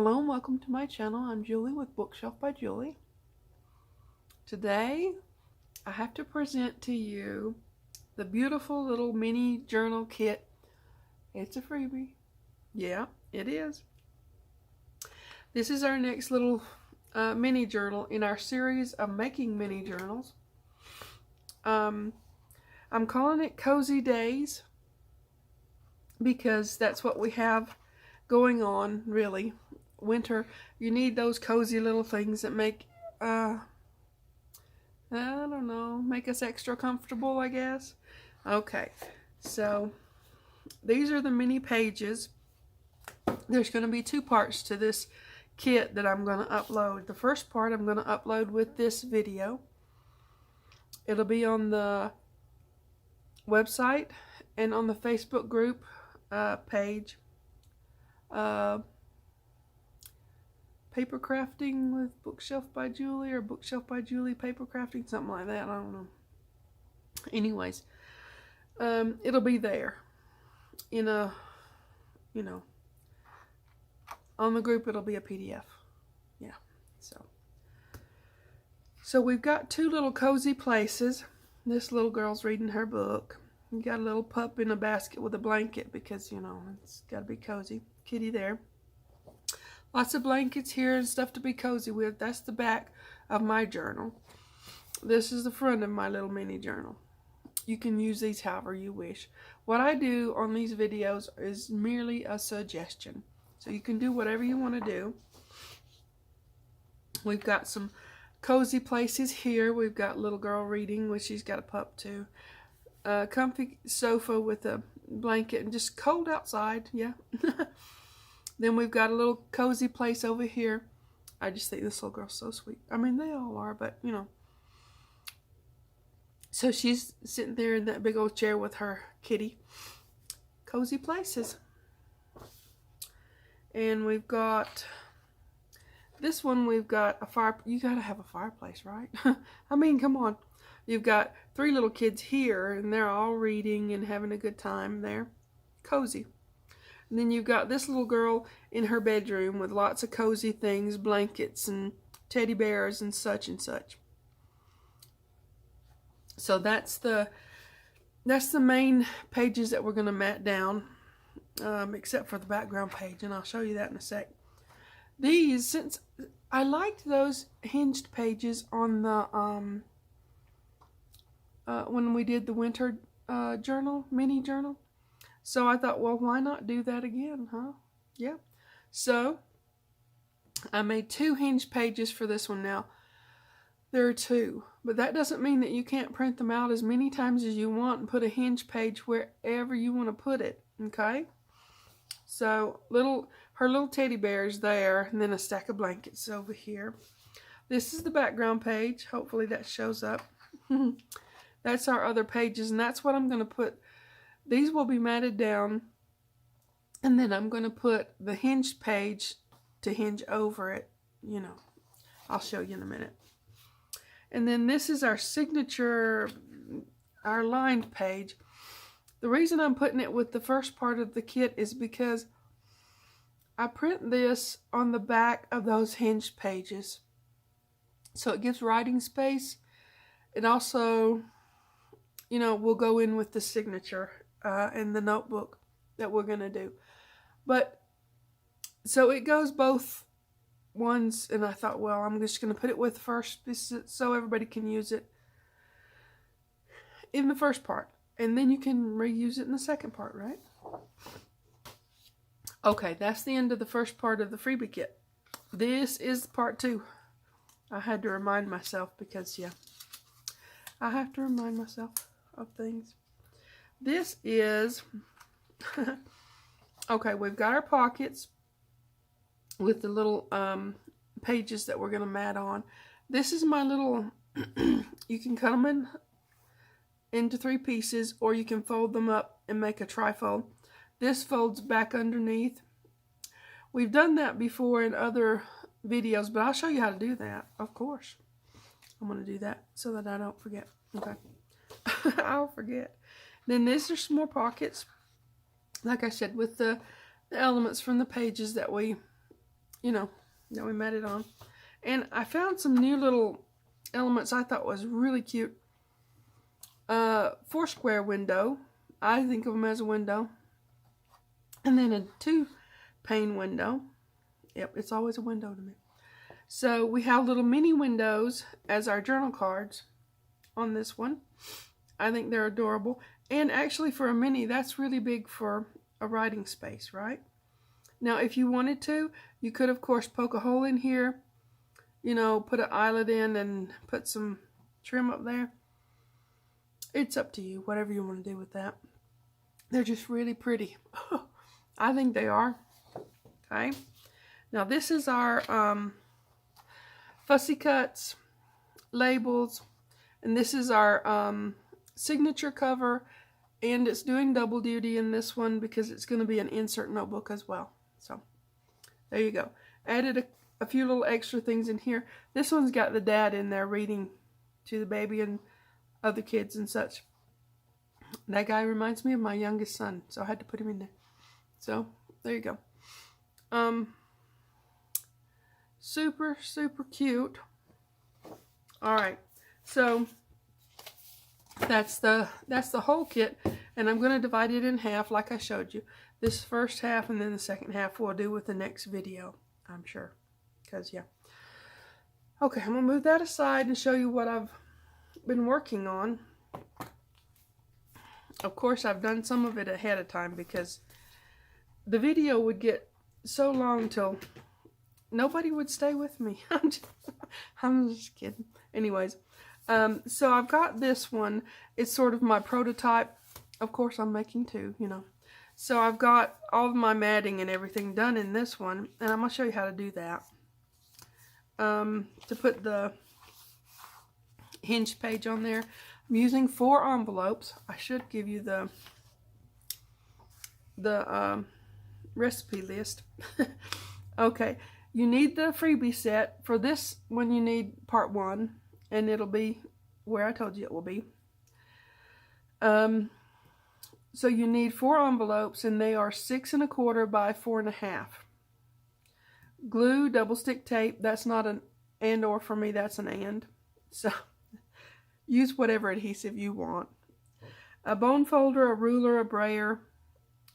Hello and welcome to my channel. I'm Julie with Bookshelf by Julie. Today I have to present to you the beautiful little mini journal kit. It's a freebie. Yeah, it is. This is our next little mini journal in our series of making mini journals. I'm calling it Cozy Days because that's what we have going on, really. Winter, you need those cozy little things that make, I don't know, make us extra comfortable, I guess. Okay, so these are the mini pages. There's going to be two parts to this kit that I'm going to upload. The first part I'm going to upload with this video. It'll be on the website and on the Facebook group page. Paper crafting with Bookshelf by Julie, or Bookshelf by Julie paper crafting, something like that. I don't know. Anyways, it'll be there in a, on the group. It'll be a PDF. Yeah. So we've got two little cozy places. This little girl's reading her book. You got a little pup in a basket with a blanket because, it's got to be cozy. Kitty there. Lots of blankets here and stuff to be cozy with. That's the back of my journal. This is the front of my little mini journal. You can use these however you wish. What I do on these videos is merely a suggestion. So you can do whatever you want to do. We've got some cozy places here. We've got little girl reading, which she's got a pup too. Comfy sofa with a blanket and just cold outside. Yeah. Then we've got a little cozy place over here. I just think this little girl's so sweet. I mean, they all are, but, So she's sitting there in that big old chair with her kitty. Cozy places. And we've got, this one we've got a fire. You gotta have a fireplace, right? I mean, come on. You've got three little kids here, and they're all reading and having a good time there. Cozy. And then you've got this little girl in her bedroom with lots of cozy things, blankets and teddy bears and such and such. So that's the main pages that we're going to mat down, except for the background page, and I'll show you that in a sec. These, since I liked those hinged pages on the when we did the winter journal, mini journal. So I thought, well, why not do that again, huh? Yeah. So I made two hinged pages for this one now. There are two, but that doesn't mean that you can't print them out as many times as you want and put a hinged page wherever you want to put it, okay? So her little teddy bear is there, and then a stack of blankets over here. This is the background page. Hopefully that shows up. That's our other pages, and that's what I'm going to put. These will be matted down, and then I'm going to put the hinged page to hinge over it. I'll show you in a minute. And then this is our signature, our lined page. The reason I'm putting it with the first part of the kit is because I print this on the back of those hinged pages. So it gives writing space. It also, will go in with the signature in the notebook that we're going to do. But, so it goes both ones, and I thought, well, I'm just going to put it with first so everybody can use it in the first part. And then you can reuse it in the second part, right? Okay, that's the end of the first part of the freebie kit. This is part two. I had to remind myself because, yeah, I have to remind myself of things. This is, okay, we've got our pockets with the little pages that we're going to mat on. This is my little, you can cut them into three pieces, or you can fold them up and make a trifold. This folds back underneath. We've done that before in other videos, but I'll show you how to do that, of course. I'm going to do that so that I don't forget. Okay. I'll forget. Then these are some more pockets, like I said, with the elements from the pages that we you know, that we matted on. And I found some new little elements I thought was really cute. 4-square window. I think of them as a window. And then a 2-pane window. Yep, it's always a window to me. So we have little mini windows as our journal cards on this one. I think they're adorable. And actually for a mini, that's really big for a writing space, right? Now, if you wanted to, you could, of course, poke a hole in here. You know, put an eyelet in and put some trim up there. It's up to you, whatever you want to do with that. They're just really pretty. I think they are. Okay. Now, this is our Fussy Cuts labels. And this is our signature cover. And it's doing double duty in this one because it's going to be an insert notebook as well. So, there you go. Added a few little extra things in here. This one's got the dad in there reading to the baby and other kids and such. That guy reminds me of my youngest son, so I had to put him in there. So, there you go. Super, super cute. Alright, so that's the whole kit, and I'm going to divide it in half like I showed you. This first half and then the second half we'll do with the next video, I'm sure. Because, yeah. Okay, I'm going to move that aside and show you what I've been working on. Of course, I've done some of it ahead of time because the video would get so long till nobody would stay with me. I'm just kidding. Anyways, so I've got this one. It's sort of my prototype. Of course, I'm making two, you know. So I've got all of my matting and everything done in this one, and I'm going to show you how to do that. To put the Hinged page on there, I'm using 4 envelopes. I should give you the recipe list. Okay, you need the freebie set. For this one you need part 1, and it'll be where I told you it will be. So you need 4 envelopes, and they are 6 1/4 by 4 1/2. Glue, double stick tape. That's not an and or for me, that's an and. So use whatever adhesive you want. A bone folder, a ruler, a brayer,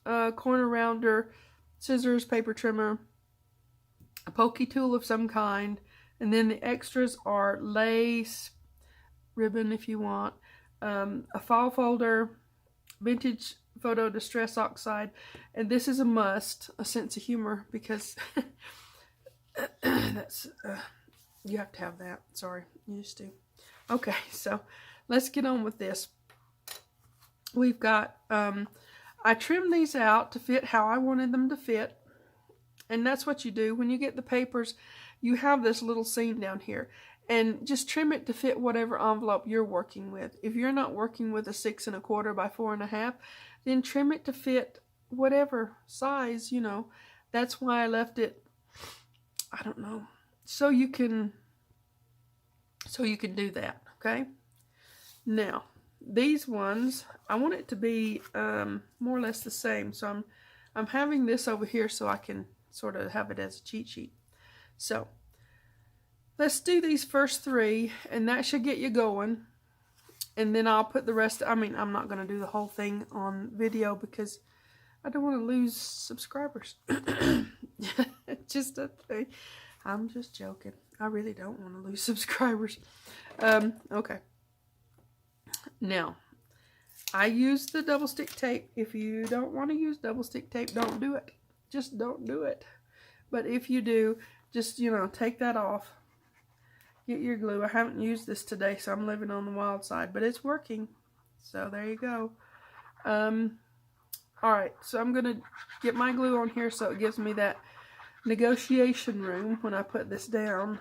a corner rounder, scissors, paper trimmer, a pokey tool of some kind, and then the extras are lace, ribbon if you want, a file folder, vintage photo distress oxide, and this is a must, a sense of humor, because that's you have to have that. Sorry, you just do. Okay, so let's get on with this. We've got I trimmed these out to fit how I wanted them to fit, and that's what you do when you get the papers. You have this little seam down here, and just trim it to fit whatever envelope you're working with. If you're not working with a 6 1/4 by 4 1/2, then trim it to fit whatever size, you know. That's why I left it, I don't know, so you can do that, okay? Now, these ones, I want it to be more or less the same, so I'm having this over here so I can sort of have it as a cheat sheet. So, let's do these first 3, and that should get you going. And then I'll put the rest, I mean, I'm not going to do the whole thing on video because I don't want to lose subscribers. Just a thing. I'm just joking. I really don't want to lose subscribers. Okay. Now, I use the double stick tape. If you don't want to use double stick tape, don't do it. Just don't do it. But if you do, just, you know, take that off. Get your glue. I haven't used this today, so I'm living on the wild side, but it's working. So there you go. Alright, so I'm going to get my glue on here so it gives me that negotiation room when I put this down.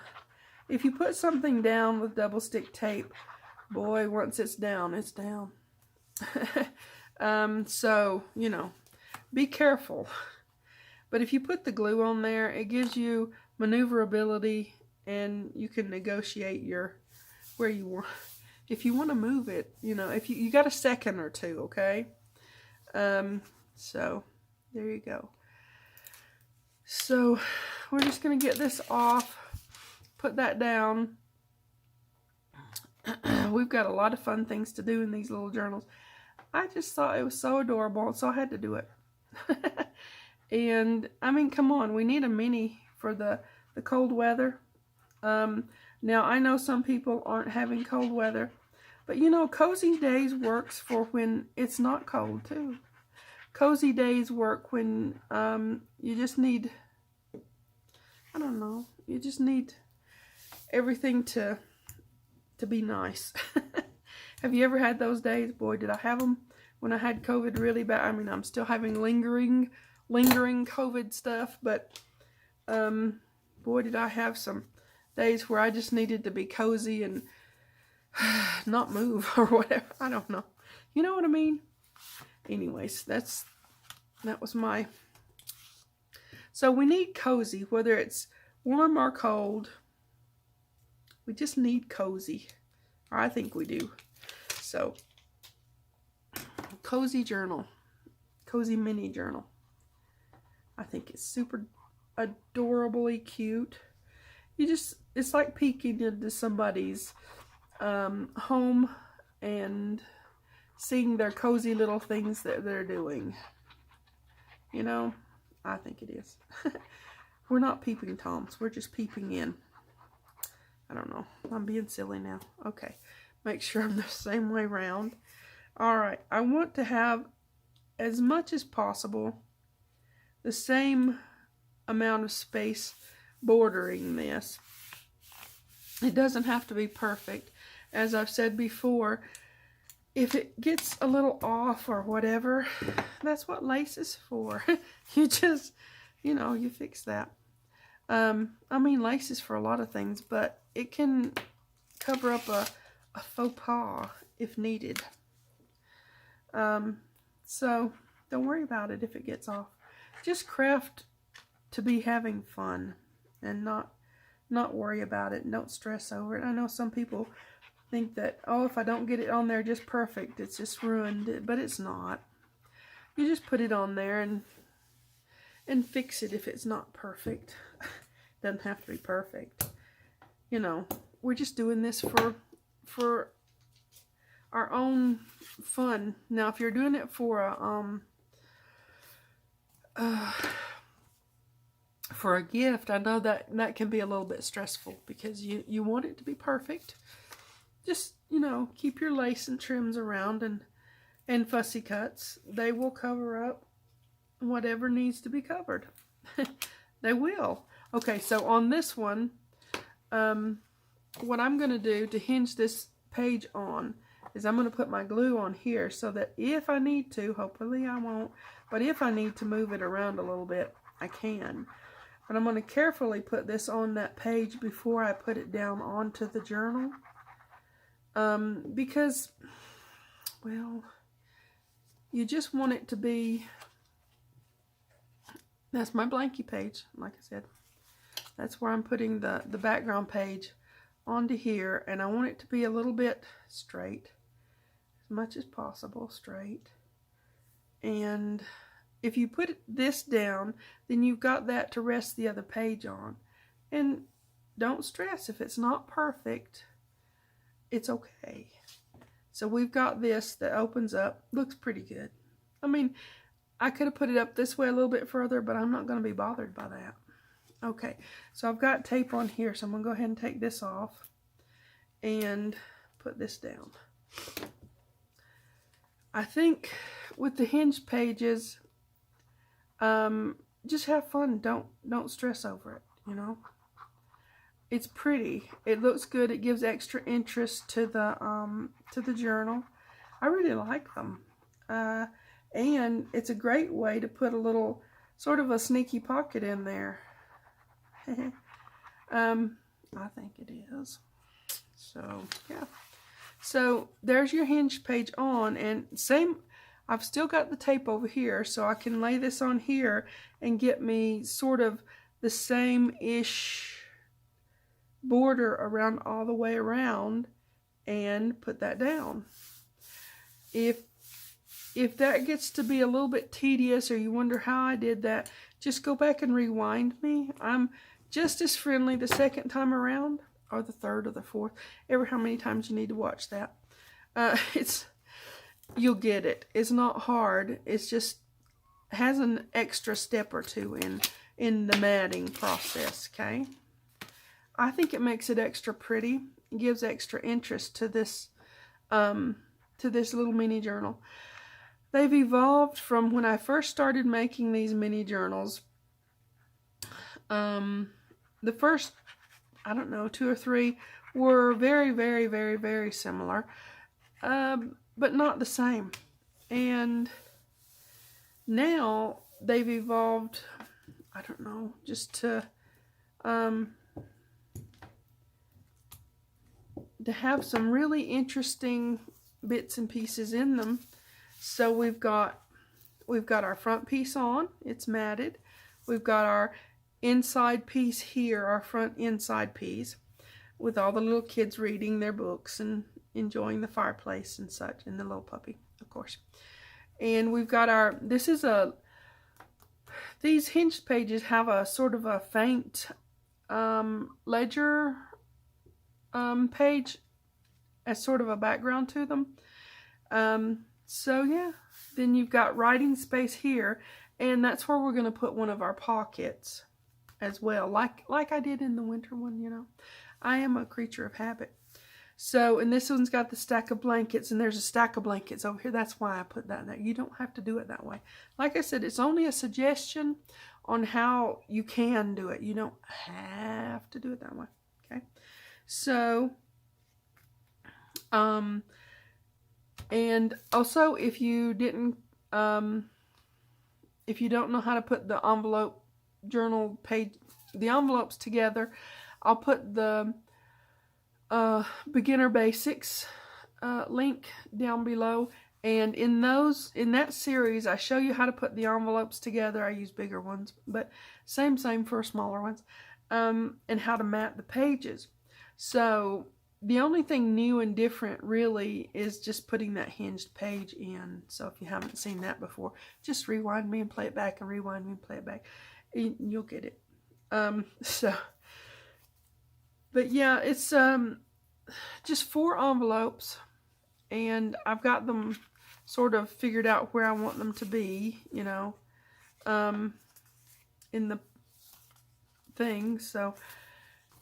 If you put something down with double stick tape, boy, once it's down, it's down. So, you know, be careful. But if you put the glue on there, it gives you maneuverability, and you can negotiate where you want. If you want to move it, you know, if you got a second or two, okay? So there you go. So we're just going to get this off, put that down. We've got a lot of fun things to do in these little journals. I just thought it was so adorable, so I had to do it. And I mean, come on, we need a mini for the cold weather. Now I know some people aren't having cold weather, but you know, Cozy Days works for when it's not cold too. Cozy Days work when you just need, I don't know, you just need everything to be nice. Have you ever had those days? Boy, did I have them when I had COVID really bad. I mean, I'm still having lingering COVID stuff, but boy, did I have some days where I just needed to be cozy and not move or whatever. I don't know. You know what I mean? Anyways, that was my... So we need cozy, whether it's warm or cold. We just need cozy. Or I think we do. So, cozy journal. Cozy mini journal. I think it's super adorably cute. It's like peeking into somebody's home and seeing their cozy little things that they're doing. You know, I think it is. We're not peeping Toms. We're just peeping in. I don't know. I'm being silly now. Okay. Make sure I'm the same way around. Alright. I want to have, as much as possible, the same amount of space bordering this. It doesn't have to be perfect. As I've said before, if it gets a little off or whatever, that's what lace is for. You just, you know, you fix that. I mean, lace is for a lot of things, but it can cover up a faux pas if needed. So don't worry about it if it gets off. Just craft to be having fun and not worry about it and don't stress over it. I know some people think that, oh, if I don't get it on there just perfect, it's just ruined, but it's not. You just put it on there and fix it if it's not perfect. Doesn't have to be perfect. You know, we're just doing this for our own fun. Now, if you're doing it for a gift, I know that can be a little bit stressful because you want it to be perfect. Just, you know, keep your lace and trims around and fussy cuts. They will cover up whatever needs to be covered. They will. Okay, so on this one, what I'm going to do to hinge this page on is I'm going to put my glue on here so that if I need to, hopefully I won't, but if I need to move it around a little bit, I can. But I'm going to carefully put this on that page before I put it down onto the journal. Because, well, you just want it to be... That's my blankie page, like I said. That's where I'm putting the background page onto here. And I want it to be a little bit straight. As much as possible straight. And if you put this down, then you've got that to rest the other page on. And don't stress if it's not perfect. It's okay. So we've got this that opens up. Looks pretty good. I mean, I could have put it up this way a little bit further, but I'm not going to be bothered by that. Okay, so I've got tape on here, so I'm going to go ahead and take this off and put this down. I think with the hinge pages, just have fun. Don't stress over it, you know. It's pretty. It looks good. It gives extra interest to the journal. I really like them. And it's a great way to put a little, sort of a sneaky pocket in there. I think it is. So, yeah. So, there's your hinge page on. And same, I've still got the tape over here. So, I can lay this on here and get me sort of the same-ish border around all the way around. And put that down. If that gets to be a little bit tedious or you wonder how I did that, just go back and rewind me. I'm just as friendly the second time around, or the third or the fourth, ever how many times you need to watch that. You'll get it. It's not hard. It's just has an extra step or two in the matting process, okay? I think it makes it extra pretty. It gives extra interest to this little mini journal. They've evolved from when I first started making these mini journals. The first, I don't know, 2 or 3 were very, very, very, very similar, but not the same. And now they've evolved, I don't know, just to have some really interesting bits and pieces in them. So we've got our front piece on, it's matted. We've got our inside piece here, our front inside piece, with all the little kids reading their books and enjoying the fireplace and such, and the little puppy, of course. And we've got these hinged pages have a sort of a faint ledger page as sort of a background to them. So yeah, then you've got writing space here, and that's where we're going to put one of our pockets as well, like I did in the winter one, you know. I am a creature of habit. So, and this one's got the stack of blankets, and there's a stack of blankets over here. That's why I put that in there. You don't have to do it that way. Like I said, it's only a suggestion on how you can do it. You don't have to do it that way, okay? So, and also, if you didn't, if you don't know how to put the envelope journal page, the envelopes together, I'll put the beginner basics link down below. And in that series, I show you how to put the envelopes together. I use bigger ones, but same for smaller ones, and how to mat the pages. So the only thing new and different really is just putting that hinged page in. So if you haven't seen that before, just rewind me and play it back, and rewind me and play it back. You'll get it. But yeah, it's just 4 envelopes, and I've got them sort of figured out where I want them to be, you know, in the thing. So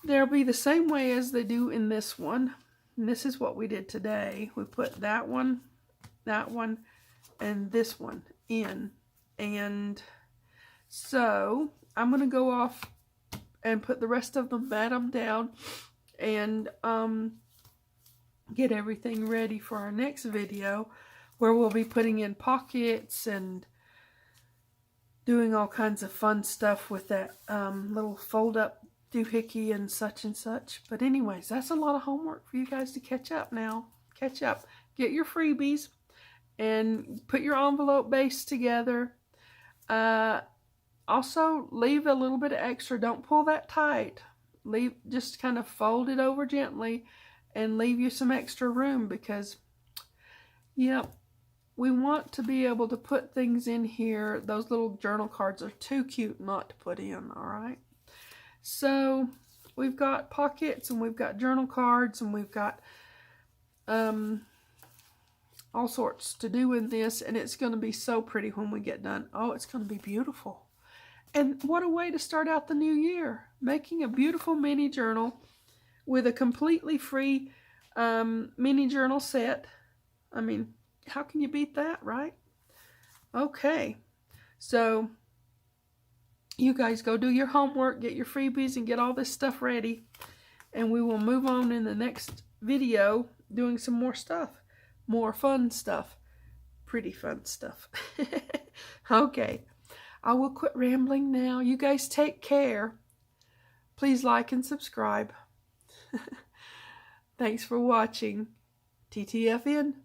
they'll be the same way as they do in this one. And this is what we did today. We put that one, and this one in. And so I'm going to go off and put the rest of them, mat them down, and get everything ready for our next video, where we'll be putting in pockets and doing all kinds of fun stuff with that little fold-up doohickey and such and such. But anyways, that's a lot of homework for you guys to catch up now. Catch up. Get your freebies and put your envelope base together. Also, leave a little bit of extra. Don't pull that tight. Just kind of fold it over gently and leave you some extra room, because, yep, we want to be able to put things in here. Those little journal cards are too cute not to put in, all right? So we've got pockets, and we've got journal cards, and we've got all sorts to do in this, and it's going to be so pretty when we get done. Oh, it's going to be beautiful. And what a way to start out the new year, making a beautiful mini journal with a completely free mini journal set. I mean, how can you beat that, right? Okay, so you guys go do your homework, get your freebies, and get all this stuff ready. And we will move on in the next video doing some more stuff. More fun stuff. Pretty fun stuff. Okay. I will quit rambling now. You guys take care. Please like and subscribe. Thanks for watching. TTFN.